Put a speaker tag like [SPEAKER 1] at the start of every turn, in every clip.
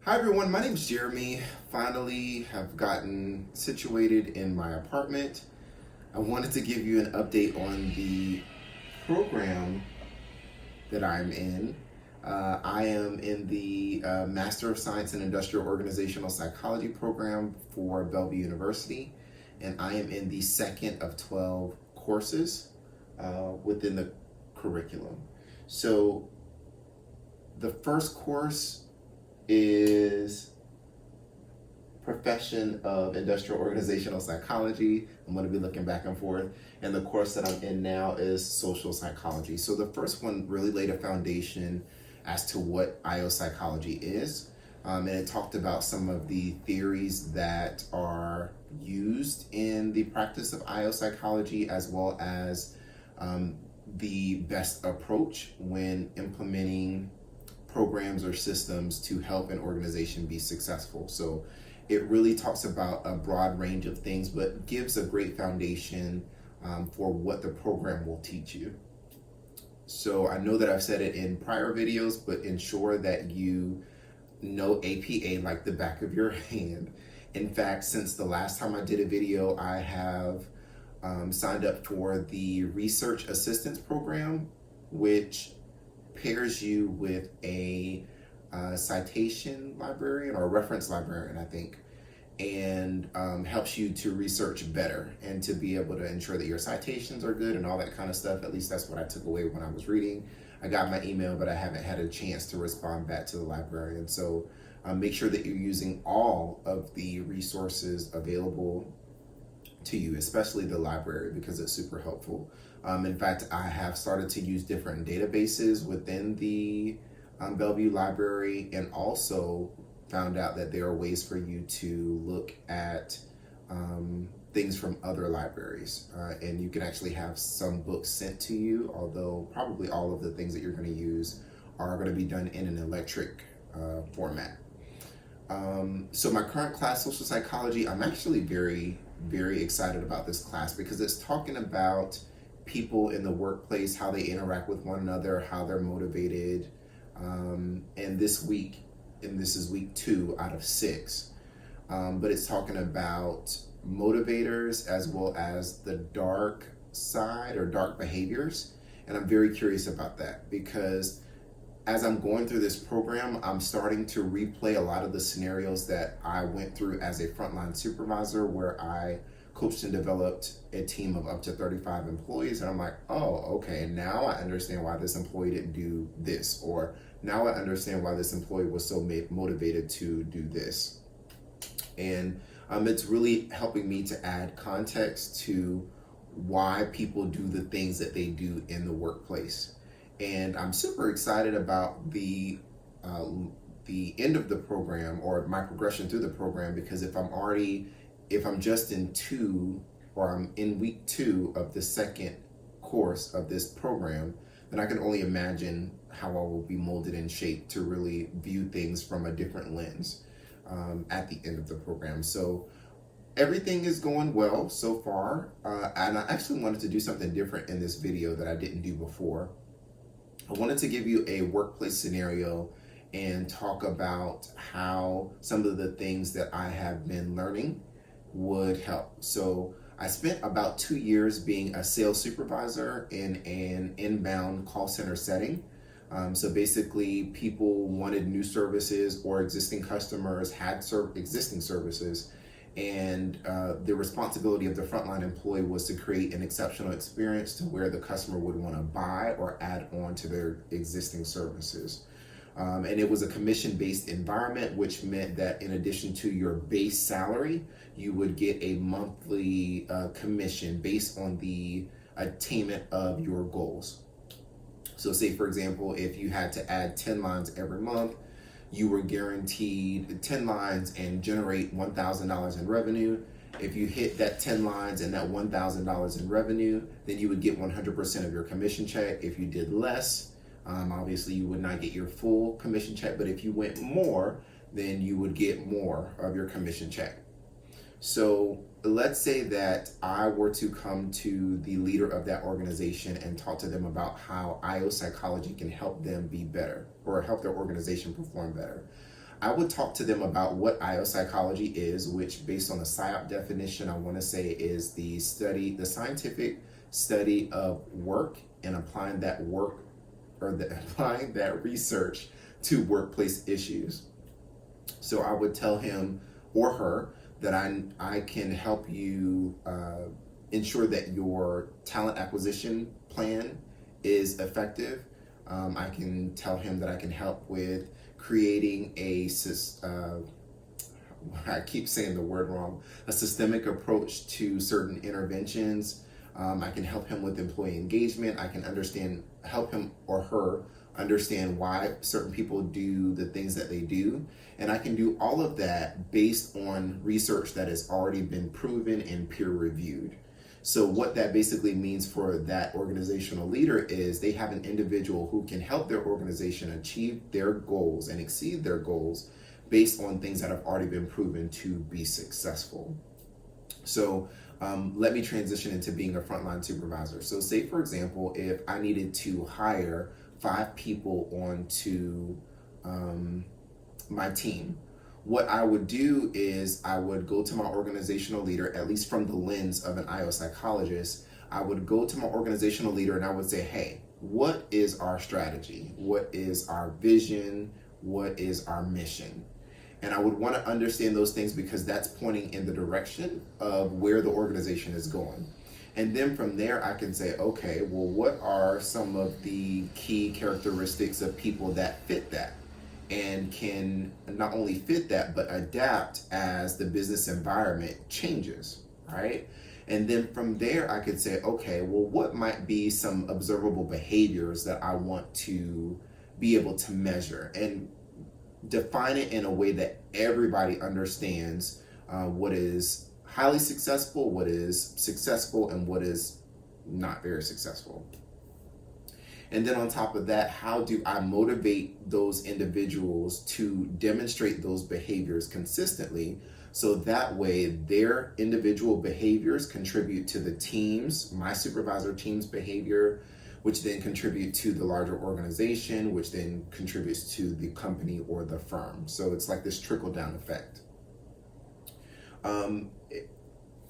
[SPEAKER 1] Hi everyone, my name is Jeremy. Finally have gotten situated in my apartment. I wanted to give you an update on the program that I'm in. I am in the Master of Science in Industrial Organizational Psychology program for Bellevue University, and I am in the second of 12 courses within the curriculum. So the first course is Profession of Industrial Organizational Psychology. I'm going to be looking back and forth. And the course that I'm in now is Social Psychology. So the first one really laid a foundation as to what IO psychology is. And it talked about some of the theories that are used in the practice of IO psychology, as well as the best approach when implementing programs or systems to help an organization be successful. So it really talks about a broad range of things, but gives a great foundation for what the program will teach you. So I know that I've said it in prior videos, but ensure that you know APA like the back of your hand. In fact, since the last time I did a video, I have signed up for the Research Assistance Program, which pairs you with a citation librarian or a reference librarian, I think, and helps you to research better and to be able to ensure that your citations are good and all that kind of stuff. At least that's what I took away when I was reading. I got my email, but I haven't had a chance to respond back to the librarian. So make sure that you're using all of the resources available to you, especially the library, because it's super helpful. In fact, I have started to use different databases within the Bellevue Library, and also found out that there are ways for you to look at things from other libraries. And you can actually have some books sent to you, although probably all of the things that you're going to use are going to be done in an electric format. So my current class, Social Psychology, I'm actually very excited about this class because it's talking about people in the workplace, how they interact with one another, how they're motivated. And this is week 2 out of 6. But it's talking about motivators as well as the dark side or dark behaviors. And I'm very curious about that because as I'm going through this program, I'm starting to replay a lot of the scenarios that I went through as a frontline supervisor, where I coached and developed a team of up to 35 employees. And I'm like, oh, okay, now I understand why this employee didn't do this, or now I understand why this employee was so motivated to do this. And it's really helping me to add context to why people do the things that they do in the workplace. And I'm super excited about the end of the program, or my progression through the program, because if I'm just in 2, or I'm in week 2 of the second course of this program, then I can only imagine how I will be molded and shaped to really view things from a different lens at the end of the program. So everything is going well so far. And I actually wanted to do something different in this video that I didn't do before. I wanted to give you a workplace scenario and talk about how some of the things that I have been learning would help. So I spent about 2 years being a sales supervisor in an inbound call center setting. So basically, people wanted new services, or existing customers had existing services, and the responsibility of the frontline employee was to create an exceptional experience to where the customer would want to buy or add on to their existing services. And it was a commission-based environment, which meant that in addition to your base salary, you would get a monthly commission based on the attainment of your goals. So say, for example, if you had to add 10 lines every month, you were guaranteed 10 lines and generate $1,000 in revenue. If you hit that 10 lines and that $1,000 in revenue, then you would get 100% of your commission check. If you did less, obviously you would not get your full commission check, but if you went more, then you would get more of your commission check. So let's say that I were to come to the leader of that organization and talk to them about how IO psychology can help them be better, or help their organization perform better. I would talk to them about what IO psychology is, which based on the PSYOP definition, I want to say is the scientific study of work and applying that work applying that research to workplace issues. So I would tell him or her that I can help you ensure that your talent acquisition plan is effective. I can tell him that I can help with creating I keep saying the word wrong, a systemic approach to certain interventions. I can help him with employee engagement. I can help him or her understand why certain people do the things that they do. And I can do all of that based on research that has already been proven and peer reviewed. So what that basically means for that organizational leader is they have an individual who can help their organization achieve their goals and exceed their goals based on things that have already been proven to be successful. So let me transition into being a frontline supervisor. So say, for example, if I needed to hire 5 people onto my team, what I would do is I would go to my organizational leader, at least from the lens of an IO psychologist. I would go to my organizational leader and I would say, hey, what is our strategy? What is our vision? What is our mission? And I would want to understand those things because that's pointing in the direction of where the organization is going. And then from there, I can say, okay, well, what are some of the key characteristics of people that fit that and can not only fit that, but adapt as the business environment changes, right? And then from there, I could say, okay, well, what might be some observable behaviors that I want to be able to measure and define it in a way that everybody understands what is highly successful, what is successful, and what is not very successful. And then on top of that, how do I motivate those individuals to demonstrate those behaviors consistently so that way their individual behaviors contribute to the team's, my supervisor team's behavior, which then contribute to the larger organization, which then contributes to the company or the firm. So it's like this trickle-down effect.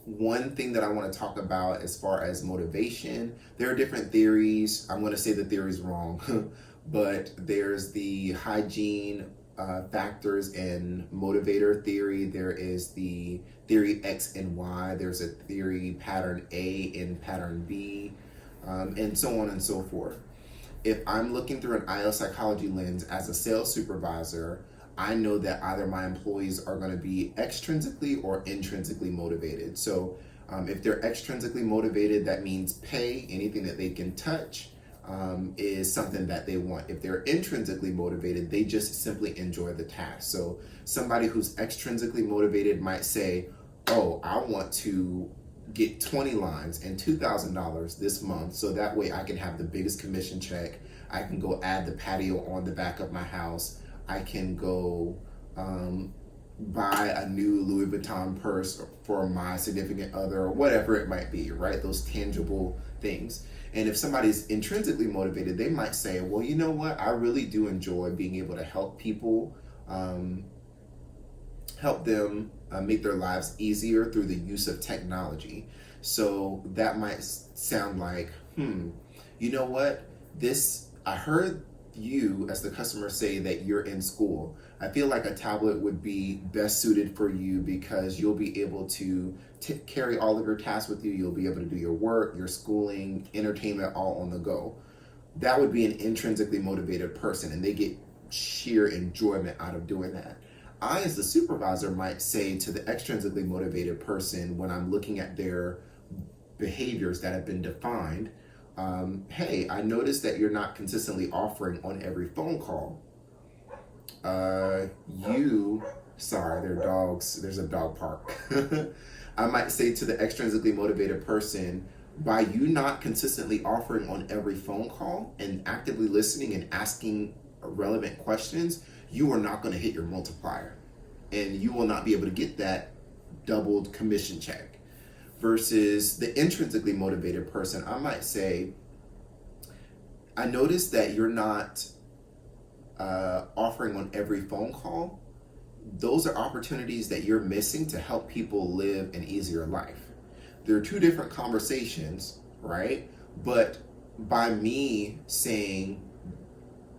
[SPEAKER 1] One thing that I want to talk about as far as motivation, there are different theories. I'm going to say the theory's wrong, but there's the hygiene factors and motivator theory. There is the theory X and Y. There's a theory pattern A and pattern B, and so on and so forth. If I'm looking through an IO psychology lens as a sales supervisor, I know that either my employees are going to be extrinsically or intrinsically motivated. So if they're extrinsically motivated, that means pay, anything that they can touch is something that they want. If they're intrinsically motivated, they just simply enjoy the task. So somebody who's extrinsically motivated might say, oh, I want to get 20 lines and $2,000 this month so that way I can have the biggest commission check. I can go add the patio on the back of my house. I can go buy a new Louis Vuitton purse for my significant other or whatever it might be, right? Those tangible things. And if somebody's intrinsically motivated, they might say, well, you know what? I really do enjoy being able to help people, help them make their lives easier through the use of technology. So that might sound like, you know what? I heard you as the customer say that you're in school. I feel like a tablet would be best suited for you because you'll be able to carry all of your tasks with you. You'll be able to do your work, your schooling, entertainment all on the go. That would be an intrinsically motivated person and they get sheer enjoyment out of doing that. I, as the supervisor, might say to the extrinsically motivated person when I'm looking at their behaviors that have been defined, hey, I noticed that you're not consistently offering on every phone call. Sorry, they're dogs. There's a dog park. I might say to the extrinsically motivated person, by you not consistently offering on every phone call and actively listening and asking relevant questions, you are not going to hit your multiplier. And you will not be able to get that doubled commission check. Versus the intrinsically motivated person, I might say, I noticed that you're not offering on every phone call, those are opportunities that you're missing to help people live an easier life. They're two different conversations, right? But by me saying,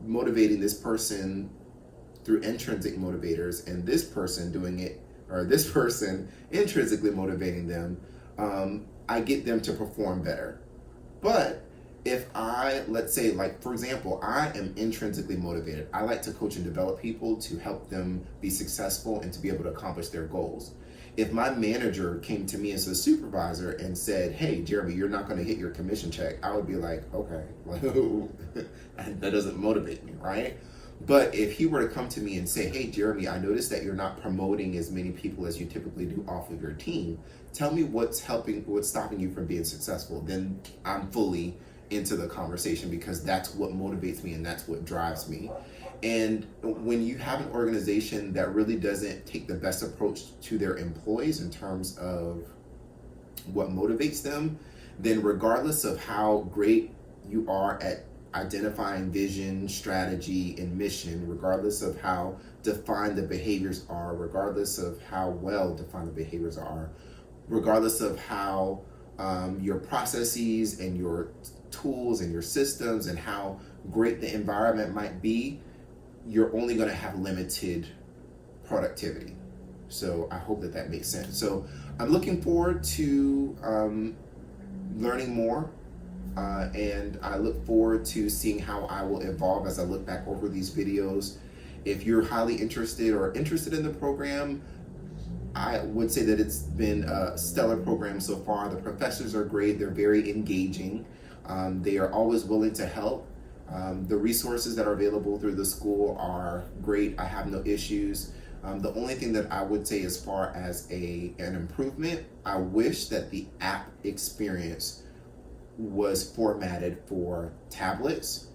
[SPEAKER 1] motivating this person through intrinsic motivators, and this person doing it, or this person intrinsically motivating them, I get them to perform better. But if I, let's say, like, for example, I am intrinsically motivated. I like to coach and develop people to help them be successful and to be able to accomplish their goals. If my manager came to me as a supervisor and said, hey, Jeremy, you're not going to hit your commission check, I would be like, okay, that doesn't motivate me, right? But if he were to come to me and say, hey, Jeremy, I noticed that you're not promoting as many people as you typically do off of your team. Tell me what's stopping you from being successful. Then I'm fully into the conversation, because that's what motivates me and that's what drives me. And when you have an organization that really doesn't take the best approach to their employees in terms of what motivates them, then regardless of how great you are at identifying vision, strategy, and mission, regardless of how defined the behaviors are, regardless of how well defined the behaviors are, regardless of how your processes and your tools and your systems and how great the environment might be, you're only going to have limited productivity. So I hope that makes sense. So I'm looking forward to learning more, and I look forward to seeing how I will evolve as I look back over these videos. If you're highly interested in the program, I would say that it's been a stellar program so far. The professors are great. They're very engaging. They are always willing to help. The resources that are available through the school are great. I have no issues. The only thing that I would say as far as an improvement, I wish that the app experience was formatted for tablets.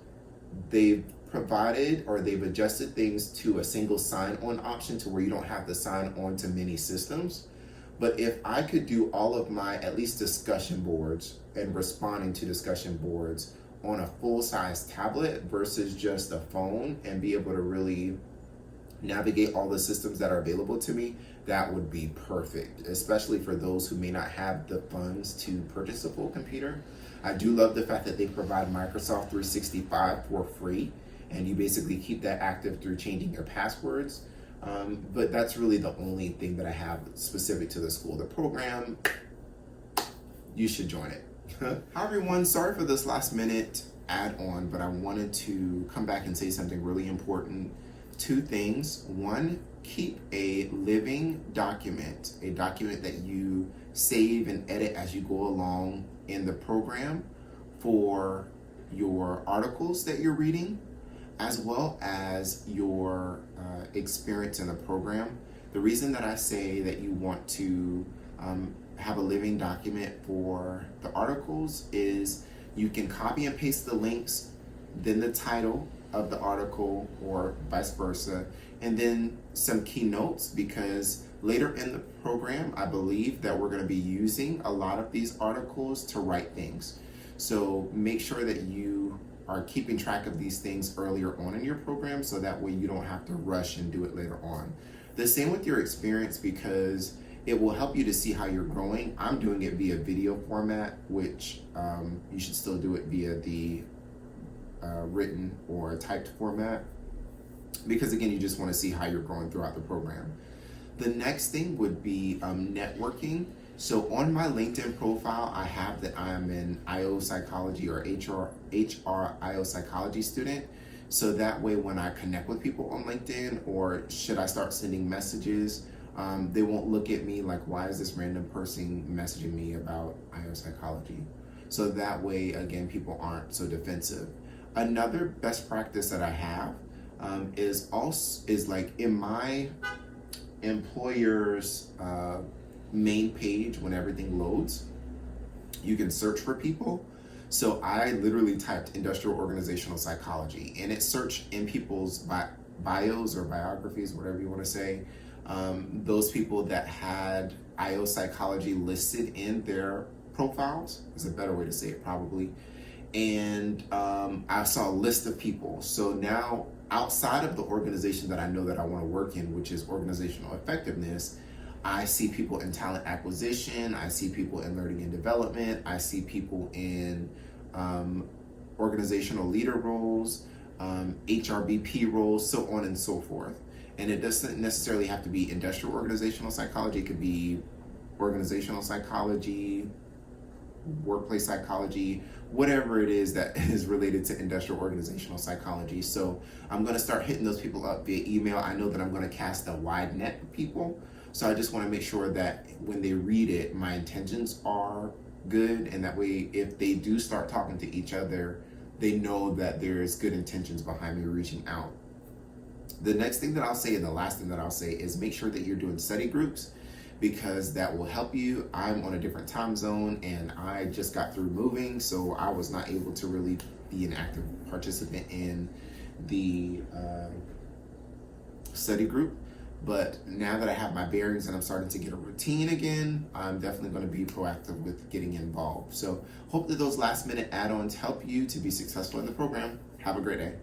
[SPEAKER 1] They've provided, or they've adjusted things to a single sign-on option to where you don't have to sign on to many systems. But if I could do all of my, at least discussion boards and responding to discussion boards on a full-size tablet versus just a phone, and be able to really navigate all the systems that are available to me, that would be perfect, especially for those who may not have the funds to purchase a full computer. I do love the fact that they provide Microsoft 365 for free, and you basically keep that active through changing your passwords. But that's really the only thing that I have specific to the school. The program, you should join it. Hi everyone, sorry for this last minute add-on, but I wanted to come back and say something really important. Two things. One, keep a living document, a document that you save and edit as you go along in the program for your articles that you're reading, as well as your experience in the program. The reason that I say that you want to have a living document for the articles is you can copy and paste the links, then the title of the article, or vice versa, and then some keynotes, because later in the program, I believe that we're going to be using a lot of these articles to write things. So make sure that you are keeping track of these things earlier on in your program, so that way you don't have to rush and do it later on. The same with your experience, because it will help you to see how you're growing. I'm doing it via video format, which you should still do it via the written or typed format, because again, you just want to see how you're growing throughout the program. The next thing would be networking. So on my LinkedIn profile, I have that I am an IO psychology or HR IO psychology student. So that way, when I connect with people on LinkedIn, or should I start sending messages, they won't look at me like, why is this random person messaging me about IO psychology? So that way, again, people aren't so defensive. Another best practice that I have is like in my employer's main page, when everything loads, you can search for people. So I literally typed industrial organizational psychology, and it searched in people's bios or biographies, whatever you want to say, those people that had IO psychology listed in their profiles is a better way to say it probably. And I saw a list of people. So now outside of the organization that I know that I want to work in, which is organizational effectiveness, I see people in talent acquisition, I see people in learning and development, I see people in organizational leader roles, HRBP roles, so on and so forth. And it doesn't necessarily have to be industrial organizational psychology. It could be organizational psychology, workplace psychology, whatever it is that is related to industrial organizational psychology. So I'm going to start hitting those people up via email. I know that I'm going to cast a wide net of people. So I just want to make sure that when they read it, my intentions are good. And that way, if they do start talking to each other, they know that there's good intentions behind me reaching out. The next thing that I'll say, and the last thing that I'll say, is make sure that you're doing study groups, because that will help you. I'm on a different time zone and I just got through moving, so I was not able to really be an active participant in the study group. But now that I have my bearings and I'm starting to get a routine again, I'm definitely going to be proactive with getting involved. So hope that those last minute add-ons help you to be successful in the program. Have a great day.